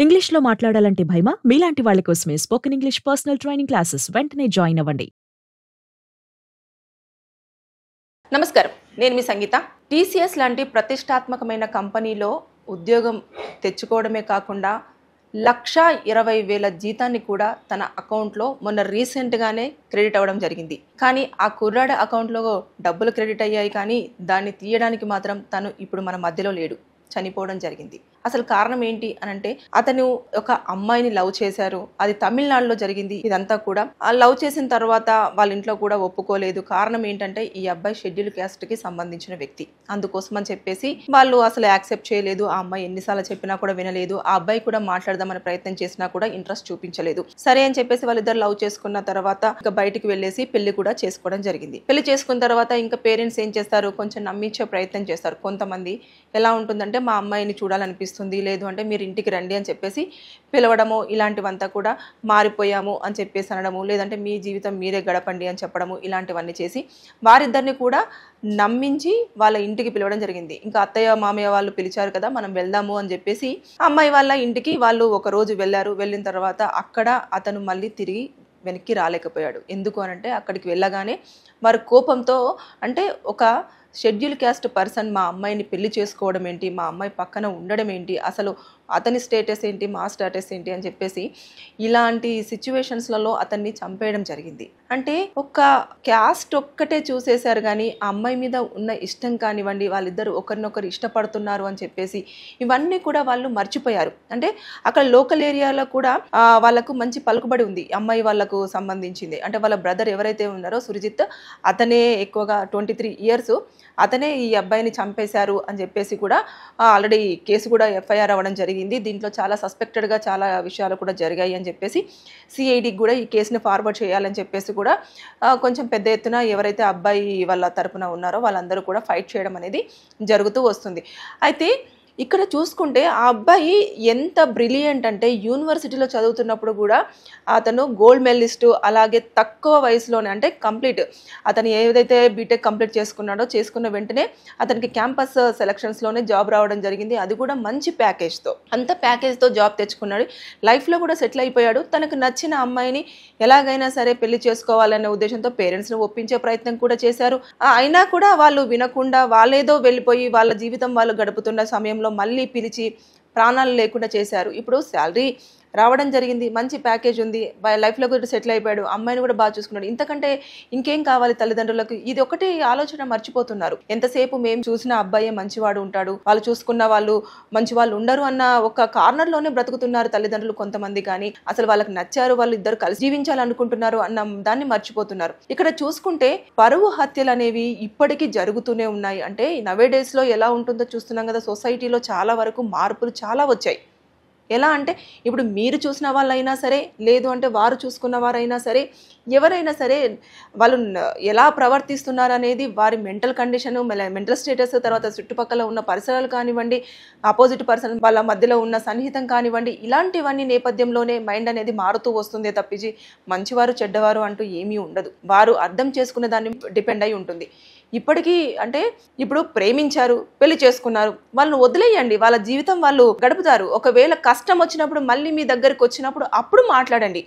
ఇంగ్లీష్‌లో మాట్లాడాలంటే భయమా? మీలాంటి వాళ్ళ కోసమే spoken English personal training classes వెంటనే జాయిన్ అవ్వండి. నమస్కారం, నేను మీ సంగీత. టీసీఎస్ లాంటి ప్రతిష్టాత్మకమైన కంపెనీలో ఉద్యోగం తెచ్చుకోవడమే కాకుండా 1,20,000 జీతాన్ని కూడా తన అకౌంట్లో మొన్న రీసెంట్గానే క్రెడిట్ అవ్వడం జరిగింది. కానీ ఆ కుర్రాడి అకౌంట్లో డబ్బులు క్రెడిట్ అయ్యాయి, కానీ దాన్ని తీయడానికి మాత్రం తను ఇప్పుడు మన మధ్యలో లేడు, చనిపోవడం జరిగింది. అసలు కారణం ఏంటి అనంటే, అతను ఒక అమ్మాయిని లవ్ చేశారు. అది తమిళనాడులో జరిగింది. ఇదంతా కూడా ఆ లవ్ చేసిన తర్వాత వాళ్ళ ఇంట్లో కూడా ఒప్పుకోలేదు. కారణం ఏంటంటే, ఈ అబ్బాయి షెడ్యూల్ క్యాస్ట్ కి సంబంధించిన వ్యక్తి, అందుకోసం అని చెప్పేసి వాళ్ళు అసలు యాక్సెప్ట్ చేయలేదు. ఆ అమ్మాయి ఎన్నిసార్లు చెప్పినా కూడా వినలేదు. ఆ అబ్బాయి కూడా మాట్లాడదామని ప్రయత్నం చేసినా కూడా ఇంట్రెస్ట్ చూపించలేదు. సరే అని చెప్పేసి వాళ్ళిద్దరు లవ్ చేసుకున్న తర్వాత ఇంకా బయటికి వెళ్ళేసి పెళ్లి కూడా చేసుకోవడం జరిగింది. పెళ్లి చేసుకున్న తర్వాత ఇంకా పేరెంట్స్ ఏం చేస్తారు, కొంచెం నమ్మించే ప్రయత్నం చేస్తారు. కొంతమంది ఎలా ఉంటుందంటే, మా అమ్మాయిని చూడాలనిపిస్తుంది, లేదు అంటే మీరు ఇంటికి రండి అని చెప్పేసి పిలవడము, ఇలాంటివంతా కూడా మారిపోయాము అని చెప్పేసి అనడము, లేదంటే మీ జీవితం మీరే గడపండి అని చెప్పడము, ఇలాంటివన్నీ చేసి వారిద్దరిని కూడా నమ్మించి వాళ్ళ ఇంటికి పిలవడం జరిగింది. ఇంకా అత్తయ్య మామయ్య వాళ్ళు పిలిచారు కదా, మనం వెళ్దాము అని చెప్పేసి అమ్మాయి వాళ్ళ ఇంటికి వాళ్ళు ఒక రోజు వెళ్ళారు. వెళ్ళిన తర్వాత అక్కడ అతను మళ్ళీ తిరిగి వెనక్కి రాలేకపోయాడు. ఎందుకు అనంటే, అక్కడికి వెళ్ళగానే వారి కోపంతో, అంటే ఒక షెడ్యూల్ క్యాస్ట్ పర్సన్ మా అమ్మాయిని పెళ్లి చేసుకోవడం ఏంటి, మా అమ్మాయి పక్కన ఉండడం ఏంటి, అసలు అతని స్టేటస్ ఏంటి, మా స్టేటస్ ఏంటి అని చెప్పేసి ఇలాంటి సిచ్యువేషన్స్లలో అతన్ని చంపేయడం జరిగింది. అంటే ఒక క్యాస్ట్ ఒక్కటే చూసేశారు, కానీ ఆ అమ్మాయి మీద ఉన్న ఇష్టం కానివ్వండి, వాళ్ళిద్దరు ఒకరినొకరు ఇష్టపడుతున్నారు అని చెప్పేసి ఇవన్నీ కూడా వాళ్ళు మర్చిపోయారు. అంటే అక్కడ లోకల్ ఏరియాలో కూడా వాళ్ళకు మంచి పలుకుబడి ఉంది అమ్మాయి వాళ్ళకు సంబంధించింది. అంటే వాళ్ళ బ్రదర్ ఎవరైతే ఉన్నారో సురజిత్, అతనే ఎక్కువగా 23 ఇయర్స్ అతనే ఈ అబ్బాయిని చంపేశారు అని చెప్పేసి కూడా ఆల్రెడీ కేసు కూడా ఎఫ్ఐఆర్ అవ్వడం జరిగింది. దీంట్లో చాలా సస్పెక్టెడ్గా చాలా విషయాలు కూడా జరిగాయి అని చెప్పేసి సిఐడికి కూడా ఈ కేసుని ఫార్వర్డ్ చేయాలని చెప్పేసి కూడా కొంచెం పెద్ద ఎత్తున ఎవరైతే అబ్బాయి వాళ్ళ తరపున ఉన్నారో వాళ్ళందరూ కూడా ఫైట్ చేయడం అనేది జరుగుతూ వస్తుంది. అయితే ఇక్కడ చూసుకుంటే ఆ అబ్బాయి ఎంత బ్రిలియంట్ అంటే, యూనివర్సిటీలో చదువుతున్నప్పుడు కూడా అతను గోల్డ్ మెడలిస్టు. అలాగే తక్కువ వయసులోనే, అంటే కంప్లీట్ అతను ఏదైతే బీటెక్ కంప్లీట్ చేసుకున్నాడో చేసుకున్న వెంటనే అతనికి క్యాంపస్ సెలక్షన్స్లోనే జాబ్ రావడం జరిగింది. అది కూడా మంచి ప్యాకేజ్తో, అంత ప్యాకేజ్తో జాబ్ తెచ్చుకున్నాడు. లైఫ్లో కూడా సెటిల్ అయిపోయాడు. తనకు నచ్చిన అమ్మాయిని ఎలాగైనా సరే పెళ్లి చేసుకోవాలనే ఉద్దేశంతో పేరెంట్స్ని ఒప్పించే ప్రయత్నం కూడా చేశారు. అయినా కూడా వాళ్ళు వినకుండా వాళ్ళేదో వెళ్ళిపోయి వాళ్ళ జీవితం వాళ్ళు గడుపుతున్న సమయంలో మళ్ళీ పిలిచి ప్రాణాలు లేకుండా చేశారు. ఇప్పుడు శాలరీ రావడం జరిగింది, మంచి ప్యాకేజ్ ఉంది, లైఫ్లో కూడా సెటిల్ అయిపోయాడు, అమ్మాయిని కూడా బాగా చూసుకున్నాడు. ఇంతకంటే ఇంకేం కావాలి తల్లిదండ్రులకు? ఇది ఒకటి ఆలోచన మర్చిపోతున్నారు. ఎంతసేపు మేము చూసిన అబ్బాయే మంచివాడు ఉంటాడు, వాళ్ళు చూసుకున్న వాళ్ళు మంచి వాళ్ళు ఉండరు అన్న ఒక కార్నర్లోనే బ్రతుకుతున్నారు తల్లిదండ్రులు కొంతమంది. కానీ అసలు వాళ్ళకి నచ్చారు, వాళ్ళు ఇద్దరు కలిసి జీవించాలనుకుంటున్నారు అన్న దాన్ని మర్చిపోతున్నారు. ఇక్కడ చూసుకుంటే పరువు హత్యలు అనేవి ఇప్పటికీ జరుగుతూనే ఉన్నాయి. అంటే నవే డేస్లో ఎలా ఉంటుందో చూస్తున్నాం కదా, సొసైటీలో చాలా వరకు మార్పులు చాలా వచ్చాయి. ఎలా అంటే, ఇప్పుడు మీరు చూసిన వాళ్ళైనా సరే, లేదు అంటే వారు చూసుకున్న వారైనా సరే, ఎవరైనా సరే వాళ్ళు ఎలా ప్రవర్తిస్తున్నారు అనేది వారి మెంటల్ కండిషన్, మెంటల్ స్టేటస్, తర్వాత చుట్టుపక్కల ఉన్న పరిసరాలు కానివ్వండి, ఆపోజిట్ పర్సన్ వాళ్ళ మధ్యలో ఉన్న సన్నిహితం కానివ్వండి, ఇలాంటివన్నీ నేపథ్యంలోనే మైండ్ అనేది మారుతూ వస్తుందే తప్పించి మంచివారు చెడ్డవారు అంటూ ఏమీ ఉండదు. వారు అర్థం చేసుకున్న దాన్ని డిపెండ్ అయి ఉంటుంది. ఇప్పటికీ అంటే ఇప్పుడు ప్రేమించారు, పెళ్లి చేసుకున్నారు, వాళ్ళని వదిలేయండి, వాళ్ళ జీవితం వాళ్ళు గడుపుతారు. ఒకవేళ కష్టం వచ్చినప్పుడు మళ్ళీ మీ దగ్గరికి వచ్చినప్పుడు అప్పుడు మాట్లాడండి,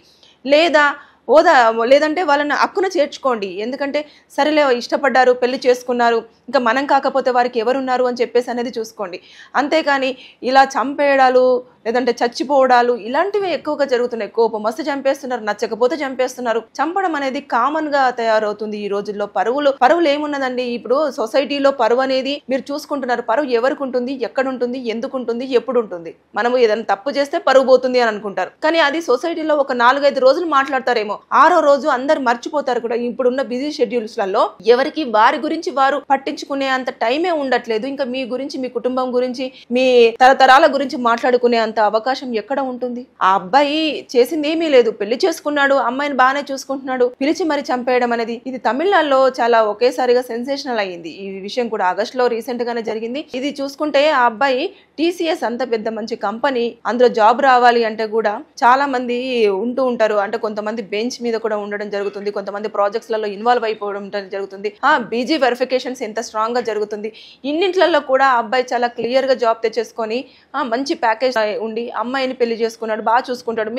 లేదంటే వాళ్ళని అక్కున చేర్చుకోండి. ఎందుకంటే సరేలే, ఇష్టపడ్డారు, పెళ్లి చేసుకున్నారు, ఇంకా మనం కాకపోతే వారికి ఎవరున్నారు అని చెప్పేసి అనేది చూసుకోండి. అంతేకాని ఇలా చంపేయడాలు, లేదంటే చచ్చిపోవడాలు, ఇలాంటివి ఎక్కువగా జరుగుతున్నాయి. కోపం వస్తే చంపేస్తున్నారు, నచ్చకపోతే చంపేస్తున్నారు. చంపడం అనేది కామన్ గా తయారవుతుంది ఈ రోజుల్లో. పరువులు ఏమున్నదండి? ఇప్పుడు సొసైటీలో పరువు అనేది మీరు చూసుకుంటున్నారు. పరువు ఎవరికి ఉంటుంది, ఎక్కడ ఉంటుంది, ఎందుకు ఉంటుంది, ఎప్పుడు ఉంటుంది? మనము ఏదైనా తప్పు చేస్తే పరువు పోతుంది అని అనుకుంటారు, కానీ అది సొసైటీలో ఒక 4-5 రోజులు మాట్లాడతారేమో, 6వ రోజు అందరు మర్చిపోతారు కూడా. ఇప్పుడున్న బిజీ షెడ్యూల్స్లలో ఎవరికి వారి గురించి వారు పట్టించుకునే అంత టైమే ఉండట్లేదు. ఇంకా మీ గురించి, మీ కుటుంబం గురించి, మీ తరతరాల గురించి మాట్లాడుకునే అంత అవకాశం ఎక్కడ ఉంటుంది? ఆ అబ్బాయి చేసింది ఏమీ లేదు, పెళ్లి చేసుకున్నాడు, అమ్మాయిని బాగానే చూసుకుంటున్నాడు, పిలిచి మరి చంపేయడం అనేది ఇది తమిళనాడులో చాలా ఒకేసారిగా సెన్సేషనల్ అయ్యింది. ఈ విషయం కూడా ఆగస్టులో రీసెంట్ గానే జరిగింది. ఇది చూసుకుంటే ఆ అబ్బాయి టీసీఎస్ అంత పెద్ద మంచి కంపెనీ, అందులో జాబ్ రావాలి అంటే కూడా చాలా మంది ఉంటూ ఉంటారు. అంటే కొంతమంది బెంచ్ బెంచ్ మీద కూడా ఉండడం జరుగుతుంది, కొంతమంది ప్రాజెక్ట్స్లలో ఇన్వాల్వ్ అయిపోవడం జరుగుతుంది, బీజీ వెరిఫికేషన్స్ ఎంత స్ట్రాంగ్గా జరుగుతుంది. ఇన్నింట్లలో కూడా అబ్బాయి చాలా క్లియర్గా జాబ్ తెచ్చేసుకొని మంచి ప్యాకేజ్ ఉండి అమ్మాయిని పెళ్లి చేసుకున్నాడు, బాగా చూసుకుంటాడు.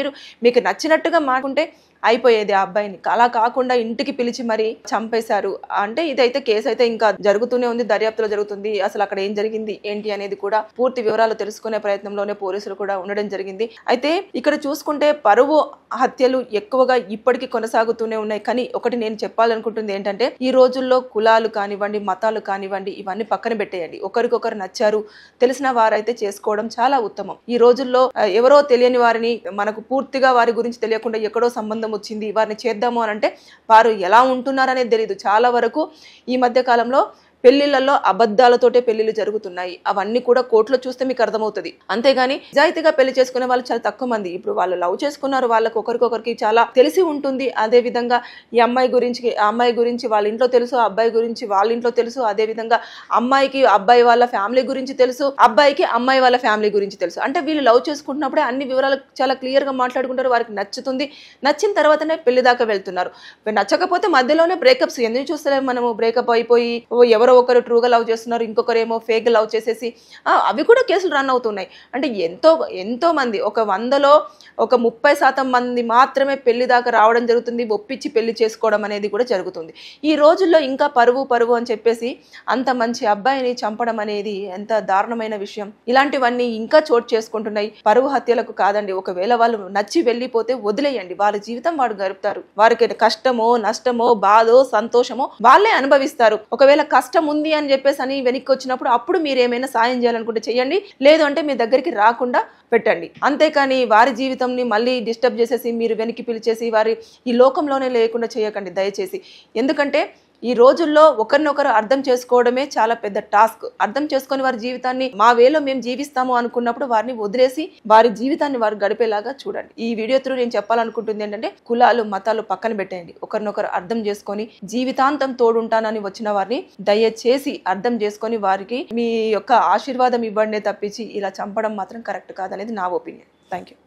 మీకు నచ్చినట్టుగా మాకుంటే అయిపోయేది ఆ అబ్బాయిని. అలా కాకుండా ఇంటికి పిలిచి మరీ చంపేశారు అంటే ఇదైతే కేసు అయితే ఇంకా జరుగుతూనే ఉంది, దర్యాప్తులో జరుగుతుంది. అసలు అక్కడ ఏం జరిగింది ఏంటి అనేది కూడా పూర్తి వివరాలు తెలుసుకునే ప్రయత్నంలోనే పోలీసులు కూడా ఉండడం జరిగింది. అయితే ఇక్కడ చూసుకుంటే పరువు హత్యలు ఎక్కువగా ఇప్పటికీ కొనసాగుతూనే ఉన్నాయి. కానీ ఒకటి నేను చెప్పాలనుకుంటుంది ఏంటంటే ఈ రోజుల్లో కులాలు కానివ్వండి, మతాలు కానివ్వండి, ఇవన్నీ పక్కన పెట్టేయండి. ఒకరికొకరు నచ్చారు, తెలిసిన వారైతే చేసుకోవడం చాలా ఉత్తమం. ఈ రోజుల్లో ఎవరో తెలియని వారిని మనకు పూర్తిగా వారి గురించి తెలియకుండా ఎక్కడో సంబంధం వచ్చింది వారిని చేద్దాము అని అంటే వారు ఎలా ఉంటున్నారనేది తెలియదు. చాలా వరకు ఈ మధ్య కాలంలో పెళ్లిళ్లలో అబద్ధాలతోటే పెళ్లిళ్ళు జరుగుతున్నాయి. అవన్నీ కూడా కోర్టులో చూస్తే మీకు అర్థమవుతుంది. అంతేగాని నిజాయితీగా పెళ్లి చేసుకునే వాళ్ళు చాలా తక్కువ మంది. ఇప్పుడు వాళ్ళు లవ్ చేసుకున్నారు, వాళ్ళకి ఒకరికొకరికి చాలా తెలిసి ఉంటుంది. అదే విధంగా ఈ అమ్మాయి గురించి వాళ్ళ ఇంట్లో తెలుసు, అబ్బాయి గురించి వాళ్ళ ఇంట్లో తెలుసు. అదే విధంగా అమ్మాయికి అబ్బాయి వాళ్ళ ఫ్యామిలీ గురించి తెలుసు, అబ్బాయికి అమ్మాయి వాళ్ళ ఫ్యామిలీ గురించి తెలుసు. అంటే వీళ్ళు లవ్ చేసుకుంటున్నప్పుడే అన్ని వివరాలు చాలా క్లియర్ గా మాట్లాడుకుంటారు. వారికి నచ్చుతుంది, నచ్చిన తర్వాతనే పెళ్లి దాకా వెళ్తున్నారు. నచ్చకపోతే మధ్యలోనే బ్రేకప్స్. ఎందుకు చూస్తలేము మనము? బ్రేకప్ అయిపోయి ఎవరో ఒకరు ట్రూగా లవ్ చేస్తున్నారు, ఇంకొకరేమో ఫేక్ లవ్ చేసేసి అవి కూడా కేసులు రన్ అవుతున్నాయి. అంటే ఎంతో మంది, ఒక 100లో ఒక 30% మంది మాత్రమే పెళ్లి దాకా రావడం జరుగుతుంది, ఒప్పించి పెళ్లి చేసుకోవడం అనేది కూడా జరుగుతుంది. ఈ రోజుల్లో ఇంకా పరువు అని చెప్పేసి అంత మంచి అబ్బాయిని చంపడం అనేది ఎంత దారుణమైన విషయం. ఇలాంటివన్నీ ఇంకా చోటు చేసుకుంటున్నాయి. పరువు హత్యలకు కాదండి. ఒకవేళ వాళ్ళు నచ్చి వెళ్ళిపోతే వదిలేయండి, వాళ్ళ జీవితం వాడు గడుపుతారు. వారికి కష్టమో నష్టమో బాధో సంతోషమో వాళ్ళే అనుభవిస్తారు. ఒకవేళ కష్టం ఉంది అని చెప్పేసి అని వెనక్కి వచ్చినప్పుడు అప్పుడు మీరు ఏమైనా సాయం చేయాలనుకుంటే చేయండి, లేదు అంటే మీ దగ్గరికి రాకుండా పెట్టండి. అంతేకాని వారి జీవితంని మళ్ళీ డిస్టర్బ్ చేసేసి మీరు వెనక్కి పిలిచేసి వారి ఈ లోకంలోనే లేకుండా చేయకండి దయచేసి. ఎందుకంటే ఈ రోజుల్లో ఒకరినొకరు అర్థం చేసుకోవడమే చాలా పెద్ద టాస్క్. అర్థం చేసుకొని వారి జీవితాన్ని మా వేలో మేము జీవిస్తాము అనుకున్నప్పుడు వారిని వదిలేసి వారి జీవితాన్ని వారు గడిపేలాగా చూడండి. ఈ వీడియో త్రూ నేను చెప్పాలనుకుంటుంది ఏంటంటే కులాలు మతాలు పక్కన పెట్టేయండి, ఒకరినొకరు అర్థం చేసుకొని జీవితాంతం తోడుంటానని వచ్చిన వారిని దయచేసి అర్థం చేసుకొని వారికి మీ యొక్క ఆశీర్వాదం ఇవ్వండి తప్పించి ఇలా చంపడం మాత్రం కరెక్ట్ కాదనేది నా ఒపీనియన్. Thank you.